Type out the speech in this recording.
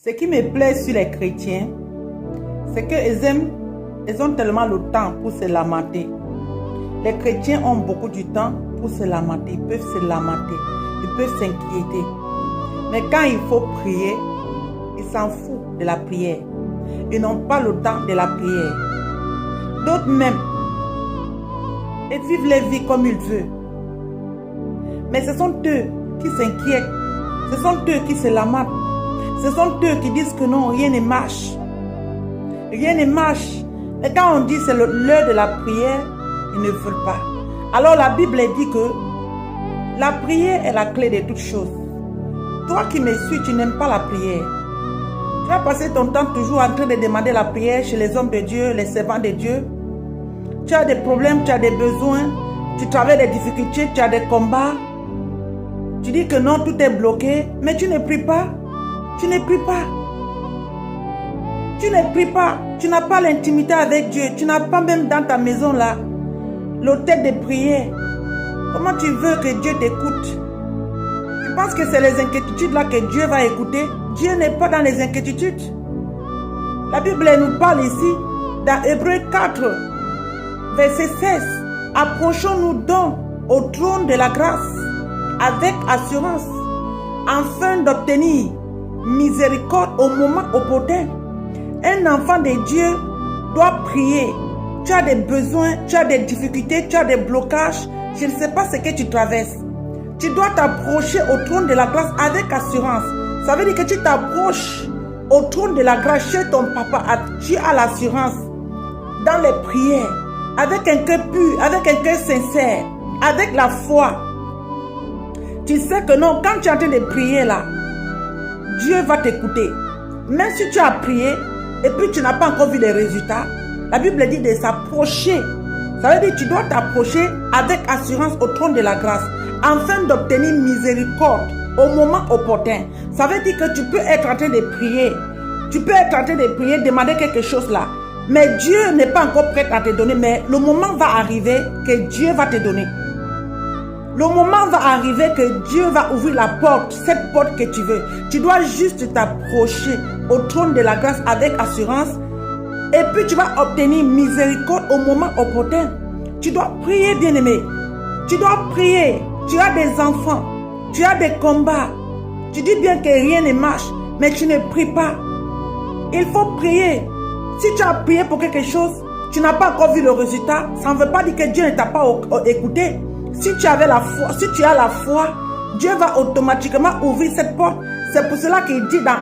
Ce qui me plaît sur les chrétiens, c'est qu'ils ont tellement le temps pour se lamenter. Les chrétiens ont beaucoup de temps pour se lamenter. Ils peuvent se lamenter. Ils peuvent s'inquiéter. Mais quand il faut prier, ils s'en foutent de la prière. Ils n'ont pas le temps de la prière. D'autres même, ils vivent les vies comme ils veulent. Mais ce sont eux qui s'inquiètent. Ce sont eux qui se lamentent. Ce sont eux qui disent que non, rien ne marche. Rien ne marche. Et quand on dit c'est l'heure de la prière, ils ne veulent pas. Alors la Bible dit que la prière est la clé de toutes choses. Toi qui me suis, tu n'aimes pas la prière. Tu vas passer ton temps toujours en train de demander la prière chez les hommes de Dieu, les servants de Dieu. Tu as des problèmes, tu as des besoins, tu travailles des difficultés, tu as des combats. Tu dis que non, tout est bloqué, mais tu ne pries pas. Tu ne pries pas. Tu ne pries pas. Tu n'as pas l'intimité avec Dieu. Tu n'as pas même dans ta maison là l'hôtel de prière. Comment tu veux que Dieu t'écoute? Tu penses que c'est les inquiétudes là que Dieu va écouter? Dieu n'est pas dans les inquiétudes. La Bible nous parle ici dans Hébreux 4, verset 16. Approchons-nous donc au trône de la grâce avec assurance, afin d'obtenir miséricorde au moment opportun. Un enfant de Dieu doit prier. Tu as des besoins, tu as des difficultés, tu as des blocages. Je ne sais pas ce que tu traverses. Tu dois t'approcher au trône de la grâce avec assurance. Ça veut dire que tu t'approches au trône de la grâce chez ton papa. Tu as l'assurance dans les prières, avec un cœur pur, avec un cœur sincère, avec la foi. Tu sais que non, quand tu es en train de prier là, Dieu va t'écouter. Même si tu as prié et puis tu n'as pas encore vu les résultats, la Bible dit de s'approcher. Ça veut dire que tu dois t'approcher avec assurance au trône de la grâce, afin d'obtenir miséricorde au moment opportun. Ça veut dire que tu peux être en train de prier. Tu peux être en train de prier, demander quelque chose là. Mais Dieu n'est pas encore prêt à te donner. Mais le moment va arriver que Dieu va te donner. Le moment va arriver que Dieu va ouvrir la porte, cette porte que tu veux. Tu dois juste t'approcher au trône de la grâce avec assurance. Et puis tu vas obtenir miséricorde au moment opportun. Tu dois prier, bien-aimé. Tu dois prier. Tu as des enfants. Tu as des combats. Tu dis bien que rien ne marche, mais tu ne pries pas. Il faut prier. Si tu as prié pour quelque chose, tu n'as pas encore vu le résultat, ça ne veut pas dire que Dieu ne t'a pas écouté. Si tu avais la foi, si tu as la foi, Dieu va automatiquement ouvrir cette porte. C'est pour cela qu'il dit dans